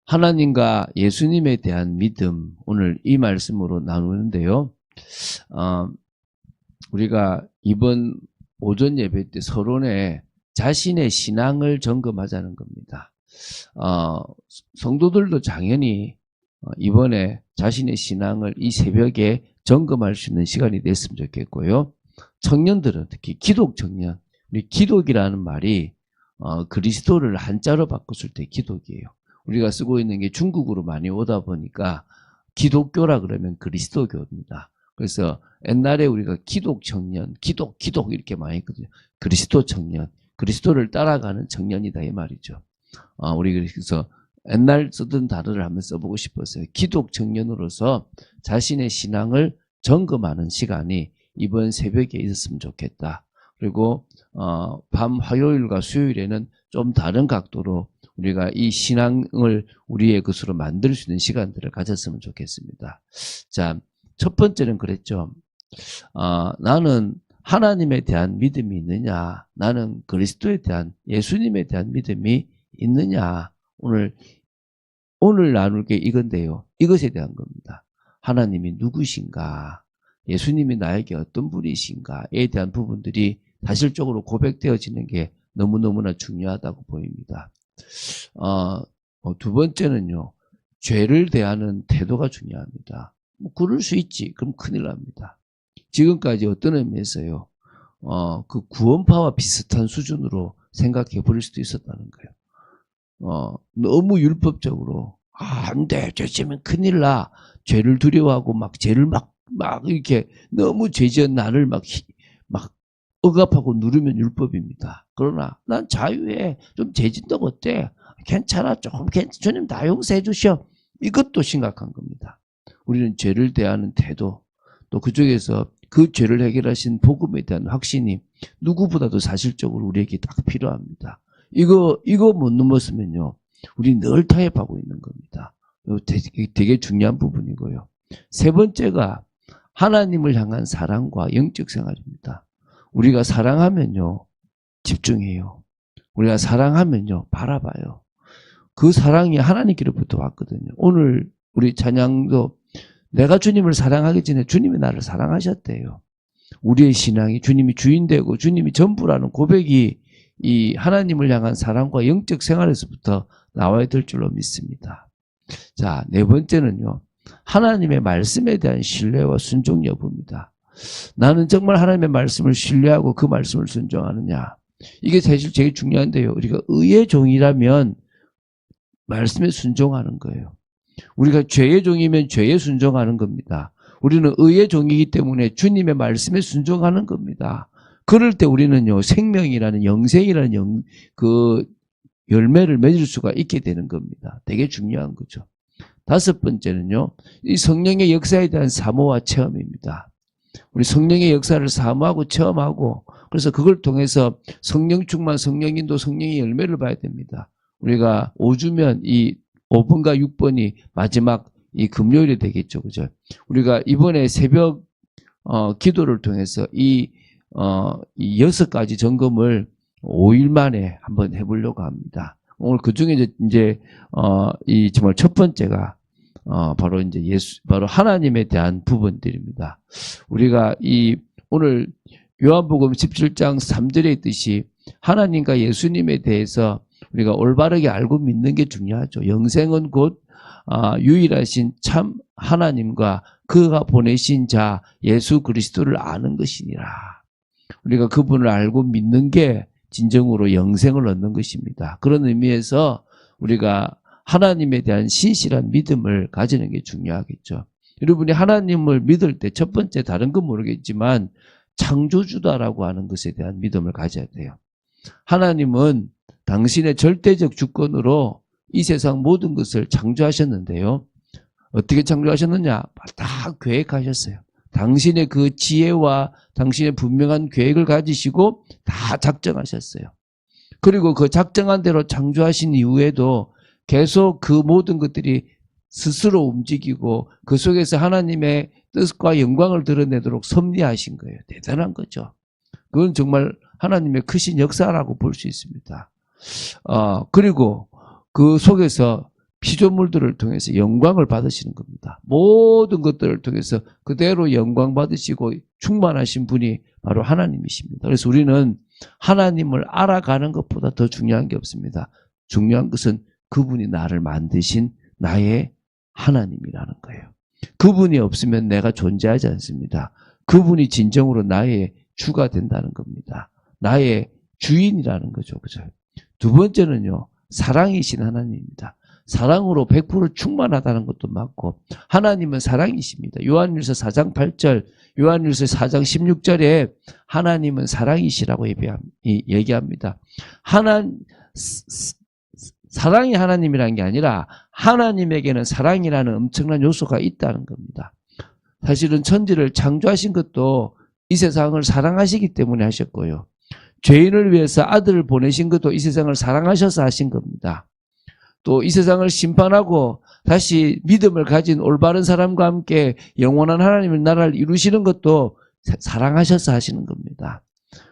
하나님과 예수님에 대한 믿음, 오늘 이 말씀으로 나누는데요. 우리가 이번 오전 예배 때 서론에 자신의 신앙을 점검하자는 겁니다. 성도들도 당연히 이번에 자신의 신앙을 이 새벽에 점검할 수 있는 시간이 됐으면 좋겠고요. 청년들은 특히 기독 청년, 우리 기독이라는 말이 그리스도를 한자로 바꿨을 때 기독이에요. 우리가 쓰고 있는 게 중국으로 많이 오다 보니까 기독교라 그러면 그리스도교입니다. 그래서 옛날에 우리가 기독 청년, 기독 이렇게 많이 했거든요. 그리스도 청년, 그리스도를 따라가는 청년이다 이 말이죠. 우리 그래서 옛날 쓰던 단어를 한번 써보고 싶었어요. 기독 청년으로서 자신의 신앙을 점검하는 시간이 이번 새벽에 있었으면 좋겠다. 그리고 밤 화요일과 수요일에는 좀 다른 각도로 우리가 이 신앙을 우리의 것으로 만들 수 있는 시간들을 가졌으면 좋겠습니다. 자, 첫 번째는 그랬죠. 나는 하나님에 대한 믿음이 있느냐, 나는 그리스도에 대한, 예수님에 대한 믿음이 있느냐. 오늘 나눌 게 이건데요. 이것에 대한 겁니다. 하나님이 누구신가, 예수님이 나에게 어떤 분이신가에 대한 부분들이 사실적으로 고백되어지는 게 너무너무나 중요하다고 보입니다. 두 번째는요, 죄를 대하는 태도가 중요합니다. 그럴 수 있지. 그럼 큰일 납니다. 지금까지 어떤 의미에서요, 그 구원파와 비슷한 수준으로 생각해 버릴 수도 있었다는 거예요. 너무 율법적으로, 안 돼, 죄 지으면 큰일 나. 죄를 두려워하고 죄를 막 이렇게 너무 죄 지은 나를 막 억압하고 누르면 율법입니다. 그러나 난 자유해. 좀 죄 짓다고 어때? 괜찮아. 조금 주님 다 용서해 주셔. 이것도 심각한 겁니다. 우리는 죄를 대하는 태도, 또 그쪽에서 그 죄를 해결하신 복음에 대한 확신이 누구보다도 사실적으로 우리에게 딱 필요합니다. 이거 못 넘었으면요, 우리 늘 타협하고 있는 겁니다. 되게 중요한 부분이고요. 세 번째가 하나님을 향한 사랑과 영적 생활입니다. 우리가 사랑하면요, 집중해요. 우리가 사랑하면요, 바라봐요. 그 사랑이 하나님께로부터 왔거든요. 오늘 우리 찬양도 내가 주님을 사랑하기 전에 주님이 나를 사랑하셨대요. 우리의 신앙이 주님이 주인되고 주님이 전부라는 고백이 이 하나님을 향한 사랑과 영적 생활에서부터 나와야 될 줄로 믿습니다. 자, 네 번째는요, 하나님의 말씀에 대한 신뢰와 순종 여부입니다. 나는 정말 하나님의 말씀을 신뢰하고 그 말씀을 순종하느냐. 이게 사실 제일 중요한데요. 우리가 의의 종이라면 말씀에 순종하는 거예요. 우리가 죄의 종이면 죄에 순종하는 겁니다. 우리는 의의 종이기 때문에 주님의 말씀에 순종하는 겁니다. 그럴 때 우리는요, 생명이라는 영생이라는 그 열매를 맺을 수가 있게 되는 겁니다. 되게 중요한 거죠. 다섯 번째는요, 이 성령의 역사에 대한 사모와 체험입니다. 우리 성령의 역사를 사모하고 체험하고, 그래서 그걸 통해서 성령 충만, 성령 인도, 성령의 열매를 봐야 됩니다. 우리가 5주면 이 5번과 6번이 마지막 이 금요일이 되겠죠. 그죠? 우리가 이번에 새벽 기도를 통해서 이 6가지 점검을 5일 만에 한번 해보려고 합니다. 오늘 그 중에 이제 이 정말 첫 번째가 바로 이제 바로 하나님에 대한 부분들입니다. 우리가 오늘 요한복음 17장 3절에 있듯이 하나님과 예수님에 대해서 우리가 올바르게 알고 믿는 게 중요하죠. 영생은 곧 유일하신 참 하나님과 그가 보내신 자 예수 그리스도를 아는 것이니라. 우리가 그분을 알고 믿는 게 진정으로 영생을 얻는 것입니다. 그런 의미에서 우리가 하나님에 대한 신실한 믿음을 가지는 게 중요하겠죠. 여러분이 하나님을 믿을 때 첫 번째 다른 건 모르겠지만 창조주다라고 하는 것에 대한 믿음을 가져야 돼요. 하나님은 당신의 절대적 주권으로 이 세상 모든 것을 창조하셨는데요. 어떻게 창조하셨느냐? 다 계획하셨어요. 당신의 그 지혜와 당신의 분명한 계획을 가지시고 다 작정하셨어요. 그리고 그 작정한 대로 창조하신 이후에도 계속 그 모든 것들이 스스로 움직이고 그 속에서 하나님의 뜻과 영광을 드러내도록 섭리하신 거예요. 대단한 거죠. 그건 정말 하나님의 크신 역사라고 볼 수 있습니다. 그리고 그 속에서 피조물들을 통해서 영광을 받으시는 겁니다. 모든 것들을 통해서 그대로 영광 받으시고 충만하신 분이 바로 하나님이십니다. 그래서 우리는 하나님을 알아가는 것보다 더 중요한 게 없습니다. 중요한 것은 그분이 나를 만드신 나의 하나님이라는 거예요. 그분이 없으면 내가 존재하지 않습니다. 그분이 진정으로 나의 주가 된다는 겁니다. 나의 주인이라는 거죠. 그죠? 두 번째는요, 사랑이신 하나님입니다. 사랑으로 100% 충만하다는 것도 맞고, 하나님은 사랑이십니다. 요한일서 4장 8절, 요한일서 4장 16절에 하나님은 사랑이시라고 얘기합니다. 사랑이 하나님이라는 게 아니라 하나님에게는 사랑이라는 엄청난 요소가 있다는 겁니다. 사실은 천지를 창조하신 것도 이 세상을 사랑하시기 때문에 하셨고요. 죄인을 위해서 아들을 보내신 것도 이 세상을 사랑하셔서 하신 겁니다. 또 이 세상을 심판하고 다시 믿음을 가진 올바른 사람과 함께 영원한 하나님의 나라를 이루시는 것도 사랑하셔서 하시는 겁니다.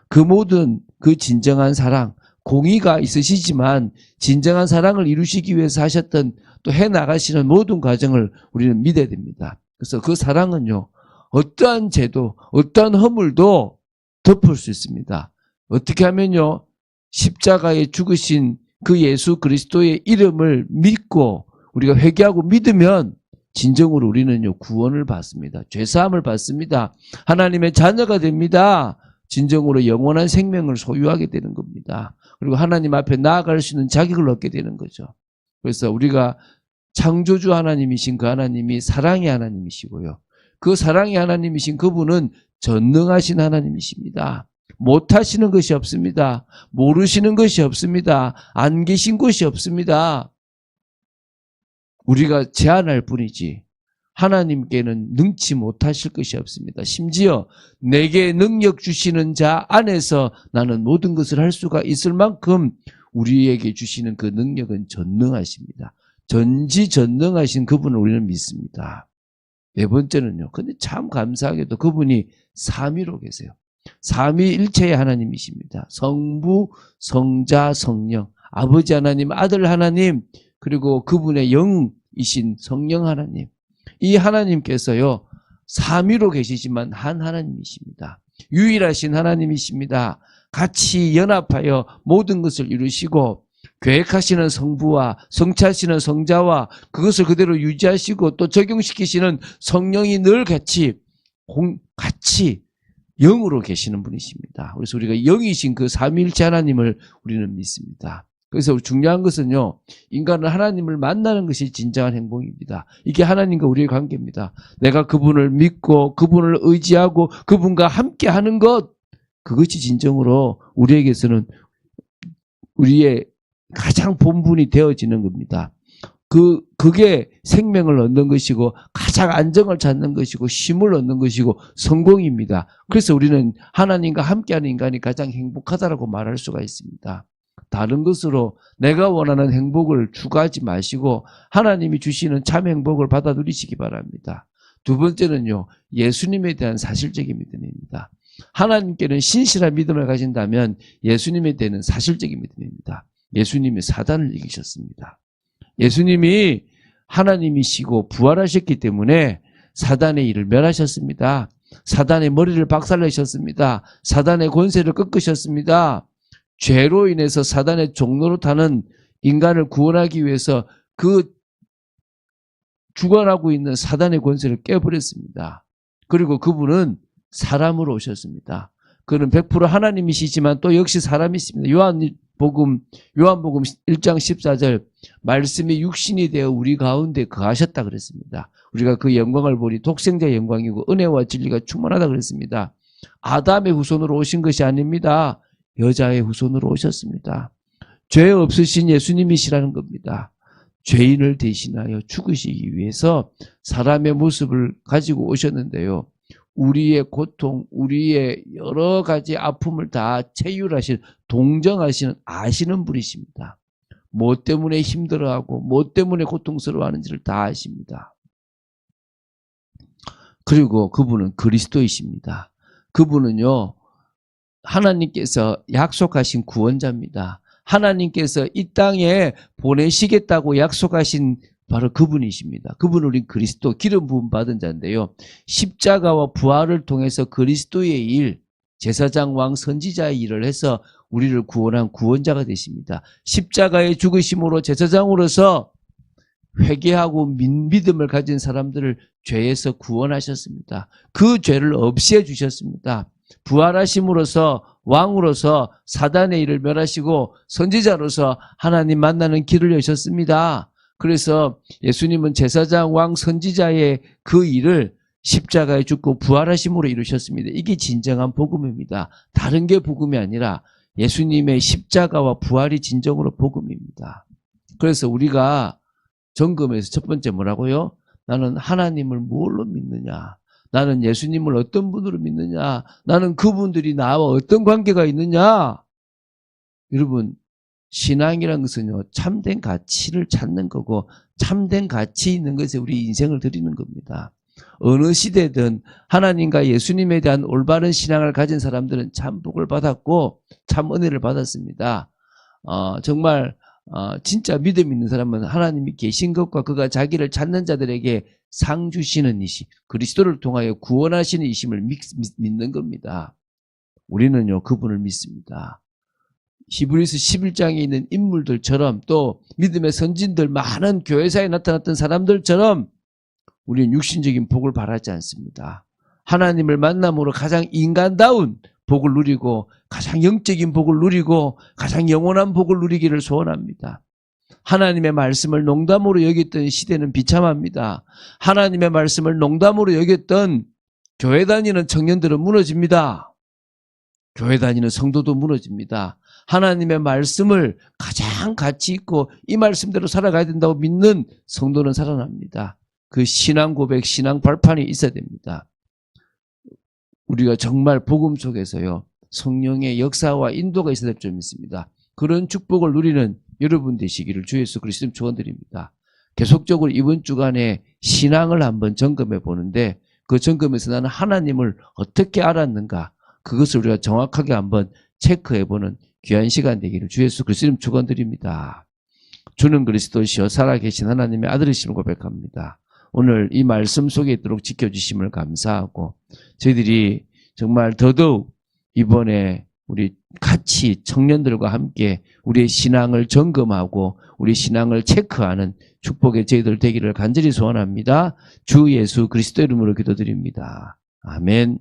그 모든 그 진정한 사랑, 공의가 있으시지만 진정한 사랑을 이루시기 위해서 하셨던 또 해나가시는 모든 과정을 우리는 믿어야 됩니다. 그래서 그 사랑은요, 어떠한 죄도, 어떠한 허물도 덮을 수 있습니다. 어떻게 하면요, 십자가에 죽으신 그 예수 그리스도의 이름을 믿고 우리가 회개하고 믿으면 진정으로 우리는요, 구원을 받습니다. 죄사함을 받습니다. 하나님의 자녀가 됩니다. 진정으로 영원한 생명을 소유하게 되는 겁니다. 그리고 하나님 앞에 나아갈 수 있는 자격을 얻게 되는 거죠. 그래서 우리가 창조주 하나님이신 그 하나님이 사랑의 하나님이시고요. 그 사랑의 하나님이신 그분은 전능하신 하나님이십니다. 못하시는 것이 없습니다. 모르시는 것이 없습니다. 안 계신 것이 없습니다. 우리가 제한할 뿐이지 하나님께는 능치 못하실 것이 없습니다. 심지어 내게 능력 주시는 자 안에서 나는 모든 것을 할 수가 있을 만큼 우리에게 주시는 그 능력은 전능하십니다. 전지전능하신 그분을 우리는 믿습니다. 네 번째는요. 근데 참 감사하게도 그분이 삼위로 계세요. 삼위일체의 하나님이십니다. 성부, 성자, 성령, 아버지 하나님, 아들 하나님, 그리고 그분의 영이신 성령 하나님. 이 하나님께서요, 삼위로 계시지만 한 하나님이십니다. 유일하신 하나님이십니다. 같이 연합하여 모든 것을 이루시고 계획하시는 성부와 성취하시는 성자와 그것을 그대로 유지하시고 또 적용시키시는 성령이 늘 같이 영으로 계시는 분이십니다. 그래서 우리가 영이신 그 삼위일체 하나님을 우리는 믿습니다. 그래서 중요한 것은요, 인간은 하나님을 만나는 것이 진정한 행복입니다. 이게 하나님과 우리의 관계입니다. 내가 그분을 믿고 그분을 의지하고 그분과 함께 하는 것, 그것이 진정으로 우리에게서는 우리의 가장 본분이 되어지는 겁니다. 그게 생명을 얻는 것이고 가장 안정을 찾는 것이고 쉼을 얻는 것이고 성공입니다. 그래서 우리는 하나님과 함께하는 인간이 가장 행복하다라고 말할 수가 있습니다. 다른 것으로 내가 원하는 행복을 추구하지 마시고 하나님이 주시는 참 행복을 받아 누리시기 바랍니다. 두 번째는요, 예수님에 대한 사실적인 믿음입니다. 하나님께는 신실한 믿음을 가진다면 예수님에 대한 사실적인 믿음입니다. 예수님이 사단을 이기셨습니다. 예수님이 하나님이시고 부활하셨기 때문에 사단의 일을 멸하셨습니다. 사단의 머리를 박살내셨습니다. 사단의 권세를 꺾으셨습니다. 죄로 인해서 사단의 종로로 타는 인간을 구원하기 위해서 그 주관하고 있는 사단의 권세를 깨버렸습니다. 그리고 그분은 사람으로 오셨습니다. 그는 100% 하나님이시지만 또 역시 사람이십니다. 요한복음 1장 14절 말씀이 육신이 되어 우리 가운데 거하셨다 그랬습니다. 우리가 그 영광을 보니 독생자의 영광이고 은혜와 진리가 충만하다 그랬습니다. 아담의 후손으로 오신 것이 아닙니다. 여자의 후손으로 오셨습니다. 죄 없으신 예수님이시라는 겁니다. 죄인을 대신하여 죽으시기 위해서 사람의 모습을 가지고 오셨는데요. 우리의 고통, 우리의 여러 가지 아픔을 다 체휼하시는, 동정하시는, 아시는 분이십니다. 뭐 때문에 힘들어하고 뭐 때문에 고통스러워하는지를 다 아십니다. 그리고 그분은 그리스도이십니다. 그분은요, 하나님께서 약속하신 구원자입니다. 하나님께서 이 땅에 보내시겠다고 약속하신 바로 그분이십니다. 그분은 우리 그리스도 기름 부음 받은 자인데요. 십자가와 부활을 통해서 그리스도의 일, 제사장 왕 선지자의 일을 해서 우리를 구원한 구원자가 되십니다. 십자가의 죽으심으로 제사장으로서 회개하고 믿음을 가진 사람들을 죄에서 구원하셨습니다. 그 죄를 없애 주셨습니다. 부활하심으로써 왕으로서 사단의 일을 멸하시고 선지자로서 하나님 만나는 길을 여셨습니다. 그래서 예수님은 제사장 왕 선지자의 그 일을 십자가에 죽고 부활하심으로 이루셨습니다. 이게 진정한 복음입니다. 다른 게 복음이 아니라 예수님의 십자가와 부활이 진정으로 복음입니다. 그래서 우리가 점검에서 첫 번째 뭐라고요? 나는 하나님을 무엇로 믿느냐? 나는 예수님을 어떤 분으로 믿느냐? 나는 그분들이 나와 어떤 관계가 있느냐? 여러분, 신앙이라는 것은요, 참된 가치를 찾는 거고, 참된 가치 있는 것에 우리 인생을 드리는 겁니다. 어느 시대든 하나님과 예수님에 대한 올바른 신앙을 가진 사람들은 참 복을 받았고, 참 은혜를 받았습니다. 정말, 진짜 믿음 있는 사람은 하나님이 계신 것과 그가 자기를 찾는 자들에게 상 주시는 이심, 그리스도를 통하여 구원하시는 이심을 믿는 겁니다. 우리는요, 그분을 믿습니다. 히브리서 11장에 있는 인물들처럼 또 믿음의 선진들 많은 교회사에 나타났던 사람들처럼 우리는 육신적인 복을 바라지 않습니다. 하나님을 만남으로 가장 인간다운 복을 누리고 가장 영적인 복을 누리고 가장 영원한 복을 누리기를 소원합니다. 하나님의 말씀을 농담으로 여겼던 시대는 비참합니다. 하나님의 말씀을 농담으로 여겼던 교회 다니는 청년들은 무너집니다. 교회 다니는 성도도 무너집니다. 하나님의 말씀을 가장 가치 있고 이 말씀대로 살아가야 된다고 믿는 성도는 살아납니다. 그 신앙 고백, 신앙 발판이 있어야 됩니다. 우리가 정말 복음 속에서요, 성령의 역사와 인도가 있어야 될 줄 믿습니다. 그런 축복을 누리는 여러분 되시기를 주 예수 그리스도 축원드립니다. 계속적으로 이번 주간에 신앙을 한번 점검해 보는데 그 점검에서 나는 하나님을 어떻게 알았는가, 그것을 우리가 정확하게 한번 체크해 보는 귀한 시간 되기를 주 예수 그리스도 축원드립니다. 주는 그리스도시요 살아계신 하나님의 아들이심을 고백합니다. 오늘 이 말씀 속에 있도록 지켜주심을 감사하고 저희들이 정말 더더욱 이번에 우리 같이 청년들과 함께 우리의 신앙을 점검하고 우리 신앙을 체크하는 축복의 저희들 되기를 간절히 소원합니다. 주 예수 그리스도 이름으로 기도드립니다. 아멘.